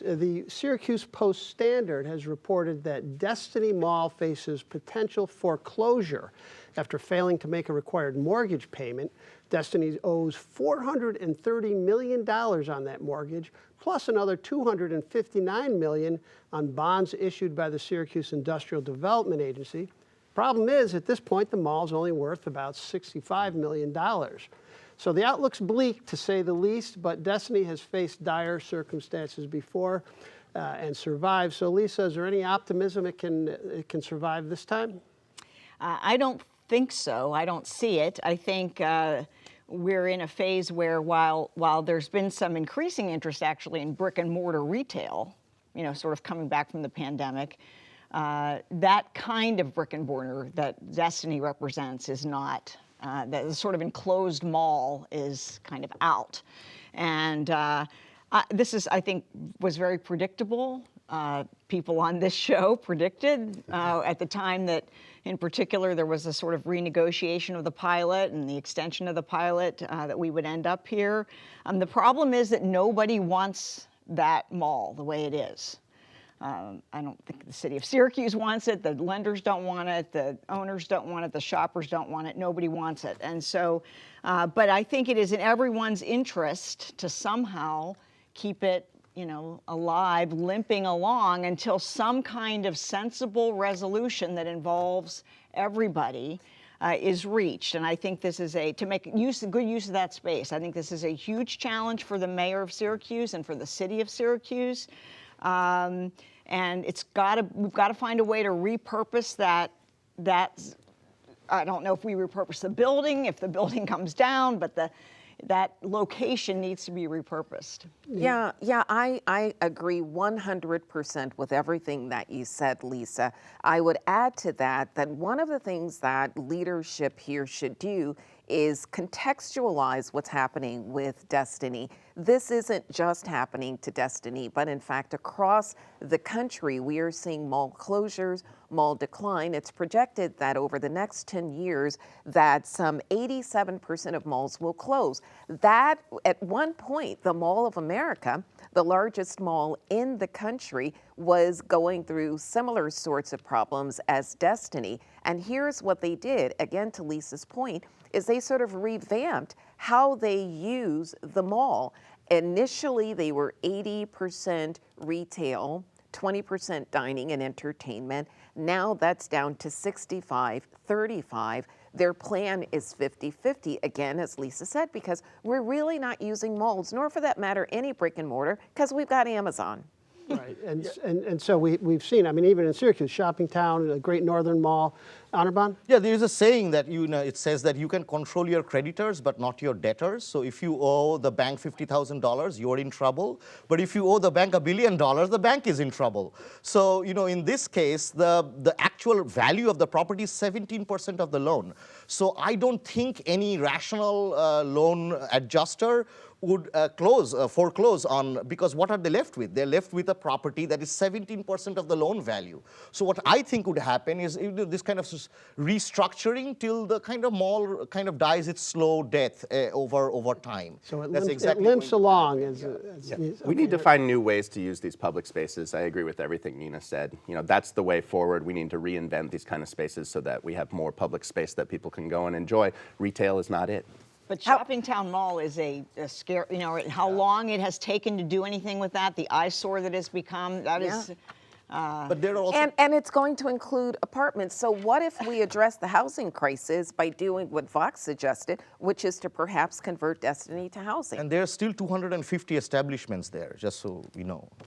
The Syracuse Post-Standard has reported that Destiny Mall faces potential foreclosure after failing to make a required mortgage payment. Destiny owes $430 million on that mortgage, plus another $259 million on bonds issued by the Syracuse Industrial Development Agency. Problem is, at this point, the mall is only worth about $65 million. So the outlook's bleak, to say the least, but Destiny has faced dire circumstances before and survived. So Lisa, is there any optimism it can survive this time? I don't think so. I don't see it. I think we're in a phase where while there's been some increasing interest actually in brick and mortar retail, sort of coming back from the pandemic, that kind of brick and mortar that Destiny represents is not. The sort of enclosed mall is kind of out. And this is, I think, was very predictable. People on this show predicted at the time that, in particular, there was a sort of renegotiation of the pilot and the extension of the pilot that we would end up here. The problem is that nobody wants that mall the way it is. I don't think the city of Syracuse wants it, the lenders don't want it, the owners don't want it, the shoppers don't want it, nobody wants it. And so, but I think it is in everyone's interest to somehow keep it, alive, limping along until some kind of sensible resolution that involves everybody is reached. And I think this is to make good use of that space. I think this is a huge challenge for the mayor of Syracuse and for the city of Syracuse. And we've got to find a way to repurpose that. I don't know if we repurpose the building, if the building comes down, but that location needs to be repurposed. Yeah, I agree 100% with everything that you said, Lisa. I would add to that one of the things that leadership here should do is contextualize what's happening with Destiny. This isn't just happening to Destiny, but in fact, across the country, we are seeing mall closures, mall decline. It's projected that over the next 10 years, that some 87% of malls will close. That, at one point, the Mall of America, the largest mall in the country, was going through similar sorts of problems as Destiny. And here's what they did, again, to Lisa's point, is they sort of revamped how they use the mall. Initially, they were 80% retail, 20% dining and entertainment. Now that's down to 65-35. Their plan is 50-50, again, as Lisa said, because we're really not using malls, nor for that matter, any brick and mortar, because we've got Amazon. Right, and so we've seen, even in Syracuse, Shopping Town, a Great Northern Mall. Anirban? Yeah, there is a saying that, it says that you can control your creditors, but not your debtors. So if you owe the bank $50,000, you're in trouble. But if you owe the bank $1 billion, the bank is in trouble. So, in this case, the actual value of the property is 17% of the loan. So I don't think any rational loan adjuster would foreclose on, because what are they left with? They're left with a property that is 17% of the loan value. So what I think would happen is this kind of restructuring till the kind of mall kind of dies its slow death over time. So it limps along. We need to find new ways to use these public spaces. I agree with everything Nina said. That's the way forward. We need to reinvent these kind of spaces so that we have more public space that people can go and enjoy. Retail is not it. But Shopping Town Mall is a scare, how long it has taken to do anything with that, the eyesore that has become, that is... But there are also... And it's going to include apartments. So what if we address the housing crisis by doing what Vox suggested, which is to perhaps convert Destiny to housing? And there are still 250 establishments there, just so you know.